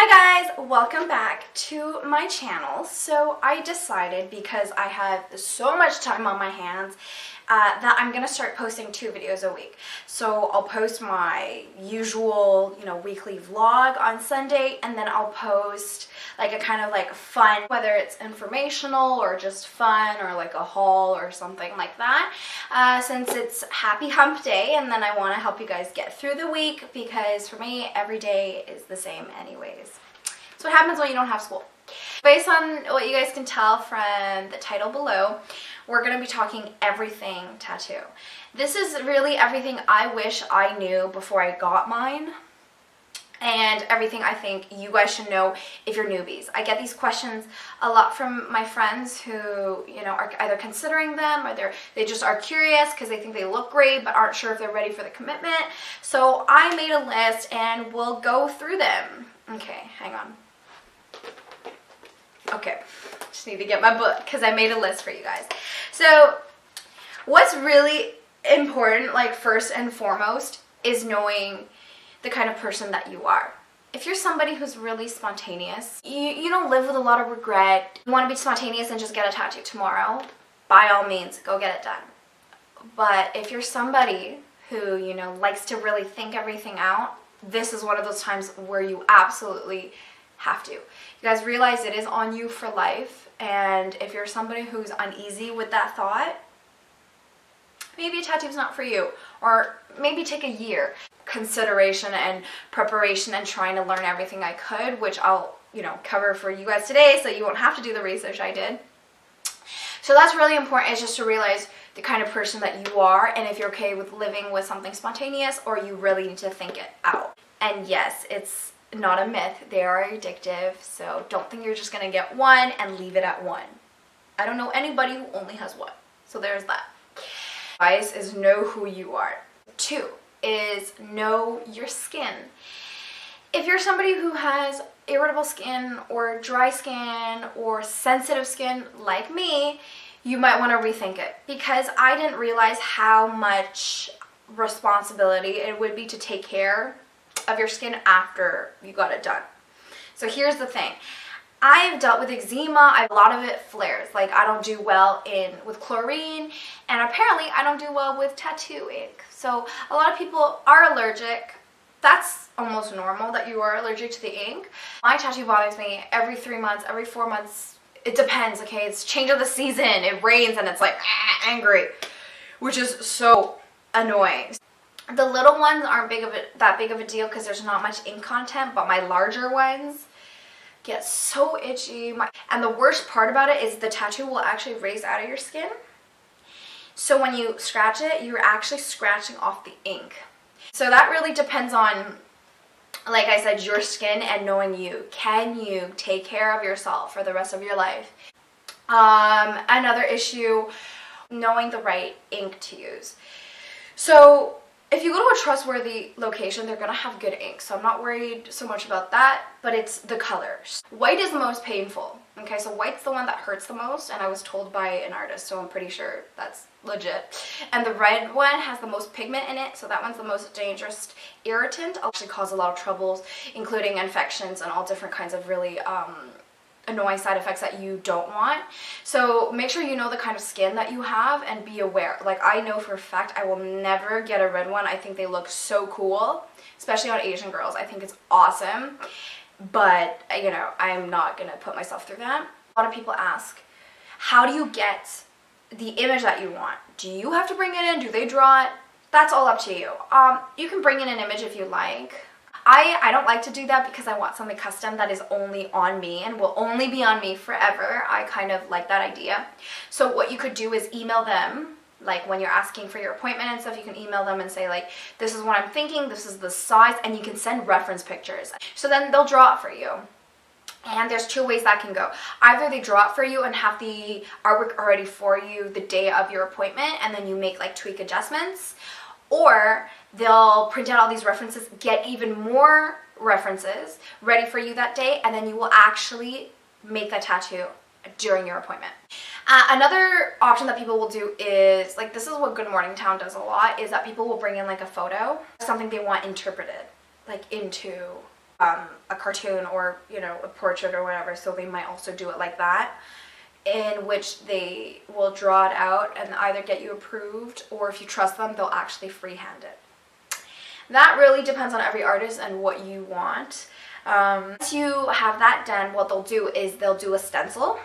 Hi guys, welcome back to my channel. So I decided, because I have so much time on my hands, that I'm gonna start posting 2 videos a week. So I'll post my usual, weekly vlog on Sunday, and then I'll post like a kind of like fun, whether it's informational or just fun or like a haul or something like that, since it's Happy Hump Day, and then I want to help you guys get through the week, because for me every day is the same anyways. So what happens when you don't have school? Based on what you guys can tell from the title below, we're going to be talking everything tattoo. This is really everything I wish I knew before I got mine, and everything I think you guys should know if you're newbies. I get these questions a lot from my friends who, are either considering them, or they just are curious because they think they look great but aren't sure if they're ready for the commitment. So I made a list and we'll go through them. Okay, hang on. Okay, just need to get my book because I made a list for you guys. So what's really important, like first and foremost, is knowing the kind of person that you are. If you're somebody who's really spontaneous, you don't live with a lot of regret, you want to be spontaneous and just get a tattoo tomorrow, by all means, go get it done. But if you're somebody who, likes to really think everything out, this is one of those times where you absolutely have to. You guys realize it is on you for life, and if you're somebody who's uneasy with that thought, maybe a tattoo's not for you, or maybe take a year. Consideration and preparation and trying to learn everything I could, which I'll, cover for you guys today, so you won't have to do the research I did. So that's really important, is just to realize the kind of person that you are, and if you're okay with living with something spontaneous, or you really need to think it out. And yes, it's not a myth, they are addictive, so don't think you're just gonna get one and leave it at one. I don't know anybody who only has one, so there's that. Advice is know who you are. 2 is know your skin. If you're somebody who has irritable skin or dry skin or sensitive skin like me, you might want to rethink it, because I didn't realize how much responsibility it would be to take care of your skin after you got it done. So here's the thing. I've dealt with eczema. A lot of it flares. Like, I don't do well with chlorine, and apparently I don't do well with tattoo ink. So a lot of people are allergic. That's almost normal that you are allergic to the ink. My tattoo bothers me every 3 months, every 4 months. It depends, okay? It's change of the season. It rains and it's like angry, which is so annoying. The little ones aren't that big of a deal because there's not much ink content, but my larger ones get so itchy. And the worst part about it is the tattoo will actually raise out of your skin. So when you scratch it, you're actually scratching off the ink. So that really depends on, like I said, your skin and knowing you. Can you take care of yourself for the rest of your life? Another issue, knowing the right ink to use. So if you go to a trustworthy location, they're going to have good ink, so I'm not worried so much about that, but it's the colors. White is the most painful, okay? So white's the one that hurts the most, and I was told by an artist, so I'm pretty sure that's legit. And the red one has the most pigment in it, so that one's the most dangerous irritant. It'll actually cause a lot of troubles, including infections and all different kinds of really annoying side effects that you don't want. So make sure you know the kind of skin that you have and be aware. Like, I know for a fact I will never get a red one. I think they look so cool, especially on Asian girls. I think it's awesome, but I'm not gonna put myself through that. A lot of people ask, how do you get the image that you want? Do you have to bring it in? Do they draw it? That's all up to you. You can bring in an image if you like. I don't like to do that because I want something custom that is only on me and will only be on me forever. I kind of like that idea. So what you could do is email them, like when you're asking for your appointment and stuff, you can email them and say, like, this is what I'm thinking, this is the size, and you can send reference pictures. So then they'll draw it for you. And there's 2 ways that can go. Either they draw it for you and have the artwork already for you the day of your appointment, and then you make like tweak adjustments, or they'll print out all these references, get even more references ready for you that day, and then you will actually make that tattoo during your appointment. Another option that people will do is, like, this is what Good Morning Town does a lot, is that people will bring in like a photo, something they want interpreted, like into a cartoon or, you know, a portrait or whatever, so they might also do it like that, in which they will draw it out and either get you approved, or if you trust them, they'll actually freehand it. That really depends on every artist and what you want. Once you have that done, what they'll do is they'll do a stencil.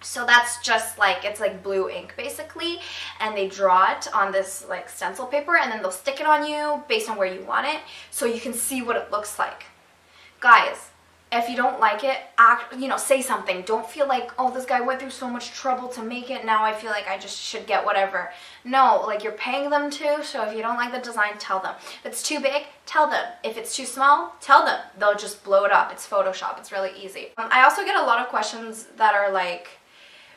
So that's just like, it's like blue ink basically, and they draw it on this like stencil paper, and then they'll stick it on you based on where you want it, so you can see what it looks like. Guys, if you don't like it, say something. Don't feel like, oh, this guy went through so much trouble to make it, now I feel like I just should get whatever. No, like, you're paying them to, so if you don't like the design, tell them. If it's too big, tell them. If it's too small, tell them. They'll just blow it up. It's Photoshop. It's really easy. I also get a lot of questions that are like,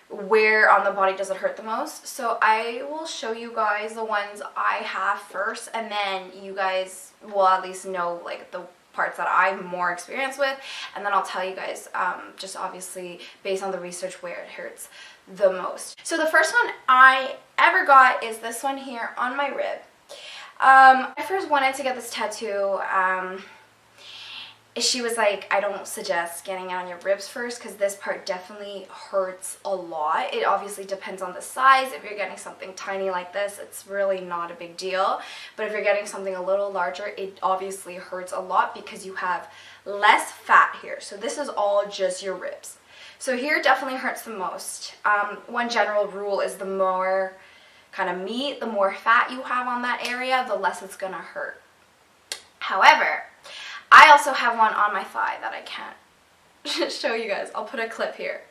where on the body does it hurt the most? So I will show you guys the ones I have first, and then you guys will at least know like the parts that I'm more experienced with, and then I'll tell you guys just obviously based on the research where it hurts the most. So the first one I ever got is this one here on my rib. I first wanted to get this tattoo. She was like, I don't suggest getting it on your ribs first, because this part definitely hurts a lot. It obviously depends on the size. If you're getting something tiny like this, it's really not a big deal. But if you're getting something a little larger, it obviously hurts a lot because you have less fat here. So this is all just your ribs. So here definitely hurts the most. One general rule is the more kind of meat, the more fat you have on that area, the less it's gonna hurt. However, I also have one on my thigh that I can't show you guys. I'll put a clip here.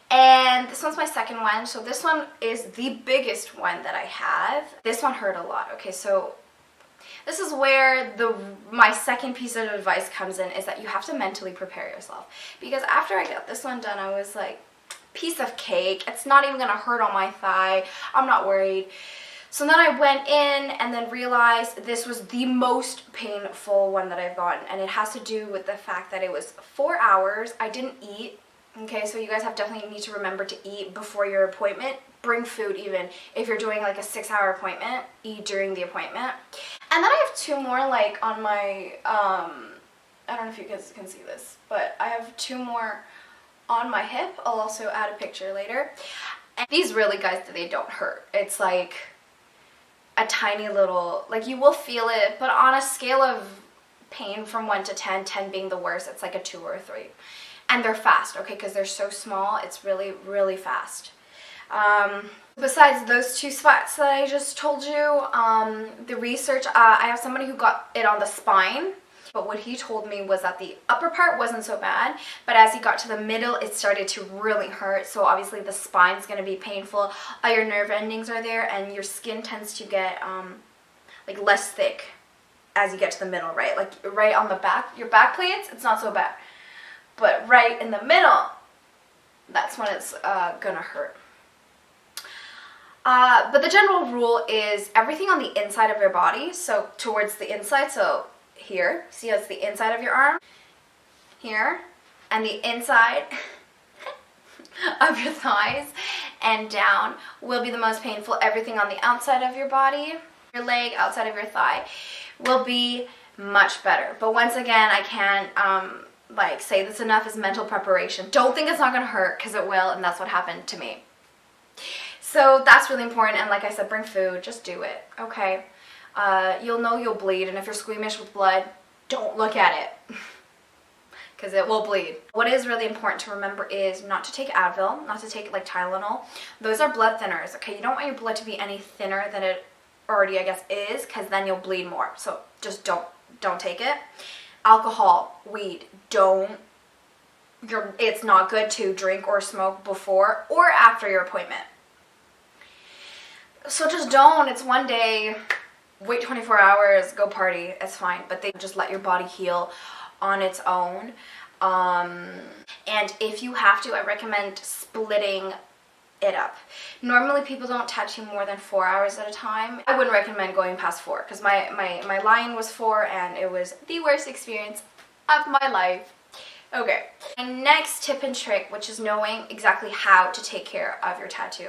And this one's my second one. So this one is the biggest one that I have. This one hurt a lot. Okay, so this is where my second piece of advice comes in, is that you have to mentally prepare yourself. Because after I got this one done, I was like, piece of cake. It's not even gonna hurt on my thigh. I'm not worried. So then I went in and then realized this was the most painful one that I've gotten, and it has to do with the fact that it was 4 hours. I didn't eat. Okay, so you guys definitely need to remember to eat before your appointment. Bring food even. If you're doing like a 6-hour appointment, eat during the appointment. And then I have two more like on my, I don't know if you guys can see this, but I have two more on my hip. I'll also add a picture later. And these really, guys, they don't hurt. It's like a tiny little, like, you will feel it, but on a scale of pain from 1 to 10, 10 being the worst, it's like a 2 or a 3. And they're fast, okay, because they're so small, it's really, really fast. Besides those two spots that I just told you, the research, I have somebody who got it on the spine, but what he told me was that the upper part wasn't so bad, but as he got to the middle, it started to really hurt. So obviously the spine's going to be painful. All your nerve endings are there, and your skin tends to get like less thick as you get to the middle, right? Like right on the back, your back plates, it's not so bad. But right in the middle, that's when it's going to hurt. But the general rule is everything on the inside of your body, so towards the inside, so here, see how it's the inside of your arm, here, and the inside of your thighs and down will be the most painful. Everything on the outside of your body, your leg, outside of your thigh, will be much better. But once again, I can't like say this enough, is mental preparation. Don't think it's not going to hurt, because it will, and that's what happened to me. So that's really important, and like I said, bring food, just do it, okay? You'll know you'll bleed, and if you're squeamish with blood, don't look at it, because it will bleed. What is really important to remember is not to take Advil, not to take like Tylenol. Those are blood thinners, okay? You don't want your blood to be any thinner than it already, I guess, is, because then you'll bleed more. So just don't take it. Alcohol, weed, it's not good to drink or smoke before or after your appointment. So just don't. It's one day. Wait 24 hours, go party, it's fine. But they just let your body heal on its own. And if you have to, I recommend splitting it up. Normally people don't tattoo more than 4 hours at a time. I wouldn't recommend going past 4, because my line was 4 and it was the worst experience of my life. Okay, my next tip and trick, which is knowing exactly how to take care of your tattoo.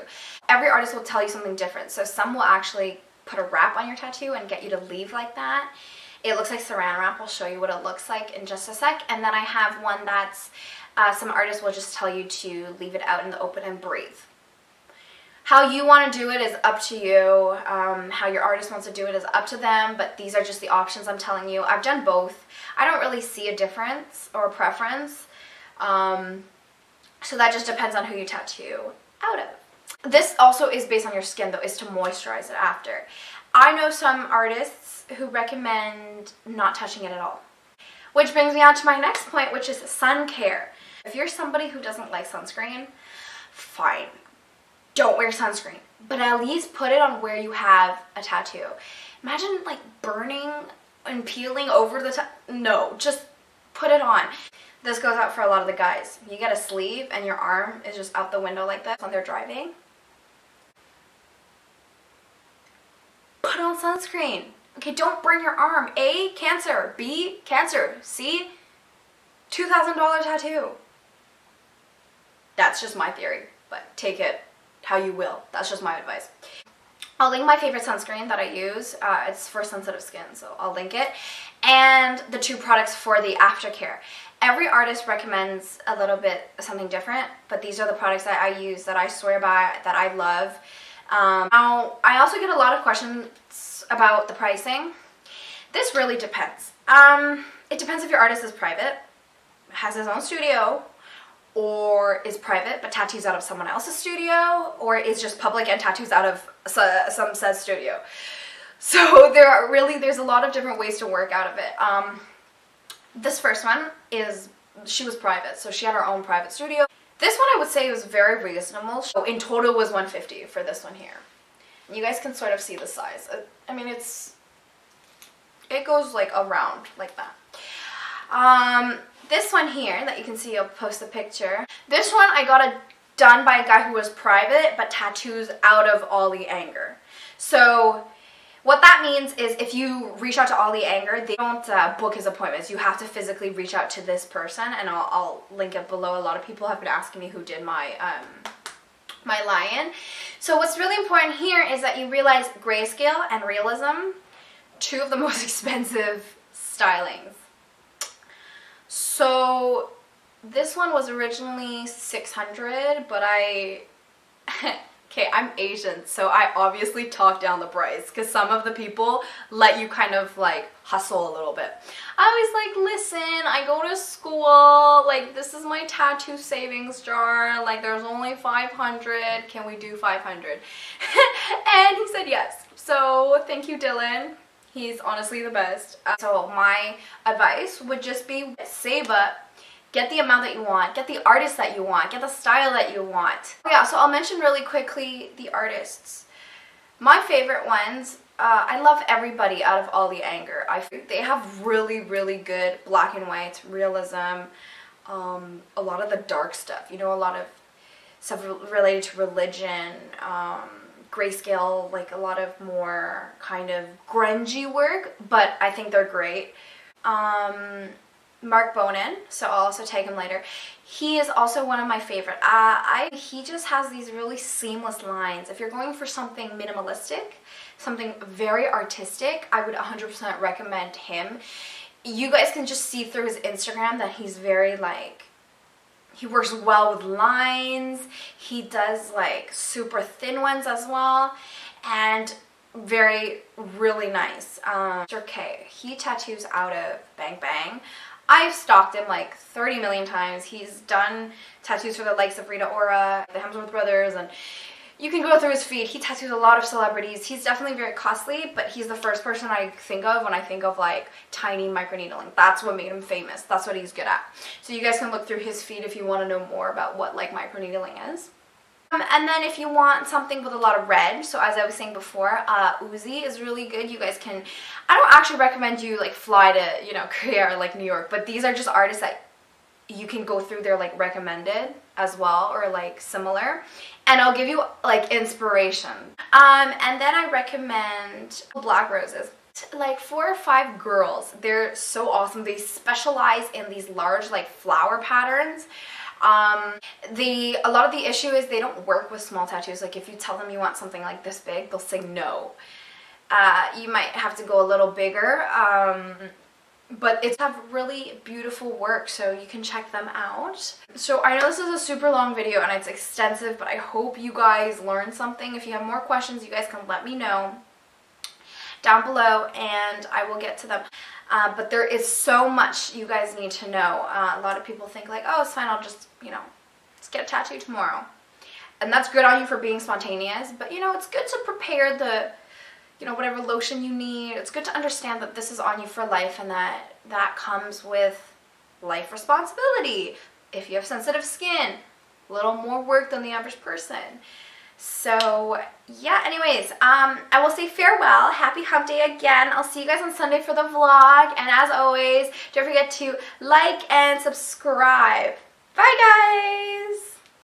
Every artist will tell you something different. So some will actually put a wrap on your tattoo and get you to leave like that. It looks like saran wrap. I'll show you what it looks like in just a sec. And then I have one that's, some artists will just tell you to leave it out in the open and breathe. How you want to do it is up to you. How your artist wants to do it is up to them, but these are just the options I'm telling you. I've done both. I don't really see a difference or a preference. So that just depends on who you tattoo out of. This also is based on your skin though, is to moisturize it after. I know some artists who recommend not touching it at all. Which brings me on to my next point, which is sun care. If you're somebody who doesn't like sunscreen, fine. Don't wear sunscreen, but at least put it on where you have a tattoo. Imagine like burning and peeling over the no, just put it on. This goes out for a lot of the guys. You get a sleeve and your arm is just out the window like this when they're driving. Put on sunscreen. Okay, don't burn your arm. A, cancer. B, cancer. C, $2,000 tattoo. That's just my theory, but take it how you will. That's just my advice. I'll link my favorite sunscreen that I use. It's for sensitive skin, so I'll link it. And the 2 products for the aftercare. Every artist recommends a little bit something different, but these are the products that I use, that I swear by, that I love. Now, I also get a lot of questions about the pricing. This really depends. It depends if your artist is private, has his own studio, or is private but tattoos out of someone else's studio, or is just public and tattoos out of some said studio. So there's a lot of different ways to work out of it. This first one is, she was private, so she had her own private studio. This one I would say was very reasonable. So in total was $150 for this one here. You guys can sort of see the size. I mean, it goes like around like that. This one here that you can see, I'll post a picture. This one I got it done by a guy who was private but tattoos out of Ollie Anger. So what that means is if you reach out to Ollie Anger, they don't book his appointments. You have to physically reach out to this person, and I'll link it below. A lot of people have been asking me who did my my lion. So what's really important here is that you realize grayscale and realism, 2 of the most expensive stylings. So this one was originally $600, but okay, I'm Asian, so I obviously talked down the price because some of the people let you kind of like hustle a little bit. I was like, listen, I go to school, like this is my tattoo savings jar, like there's only 500, can we do 500? And he said yes. So thank you, Dylan. He's honestly the best. So my advice would just be save up, get the amount that you want, get the artist that you want, get the style that you want. Yeah, so I'll mention really quickly the artists. My favorite ones, I love everybody out of Ollie Anger. I think they have really, really good black and white realism. A lot of the dark stuff, you know, a lot of stuff related to religion, grayscale, like a lot of more kind of grungy work, but I think they're great. Mark Bonin, so I'll also tag him later. He is also one of my favorite. He just has these really seamless lines. If you're going for something minimalistic, something very artistic, I would 100% recommend him. You guys can just see through his Instagram that he's very like, he works well with lines. He does like super thin ones as well, and really nice. Mr. K, he tattoos out of Bang Bang. I've stalked him like 30 million times. He's done tattoos for the likes of Rita Ora, the Hemsworth brothers, and you can go through his feed. He tattoos a lot of celebrities. He's definitely very costly, but he's the first person I think of when I think of like tiny microneedling. That's what made him famous. That's what he's good at. So you guys can look through his feed if you want to know more about what like microneedling is. And then if you want something with a lot of red, so as I was saying before, Uzi is really good. You guys can, I don't actually recommend you like fly to, you know, Korea or like New York, but these are just artists that you can go through their like recommended as well, or like similar, and I'll give you like inspiration. And then I recommend Black Roses. Like 4 or 5 girls, they're so awesome. They specialize in these large like flower patterns. A lot of the issue is they don't work with small tattoos. Like if you tell them you want something like this big, they'll say no. you might have to go a little bigger. But it's have really beautiful work, so you can check them out. So I know this is a super long video and it's extensive, but I hope you guys learned something. If you have more questions, you guys can let me know down below and I will get to them. But there is so much you guys need to know. A lot of people think like, oh, it's fine, I'll just, just get a tattoo tomorrow. And that's good on you for being spontaneous, but it's good to prepare the whatever lotion you need. It's good to understand that this is on you for life and that comes with life responsibility. If you have sensitive skin, a little more work than the average person. So yeah, anyways, I will say farewell. Happy hump day again. I'll see you guys on Sunday for the vlog. And as always, don't forget to like and subscribe. Bye guys!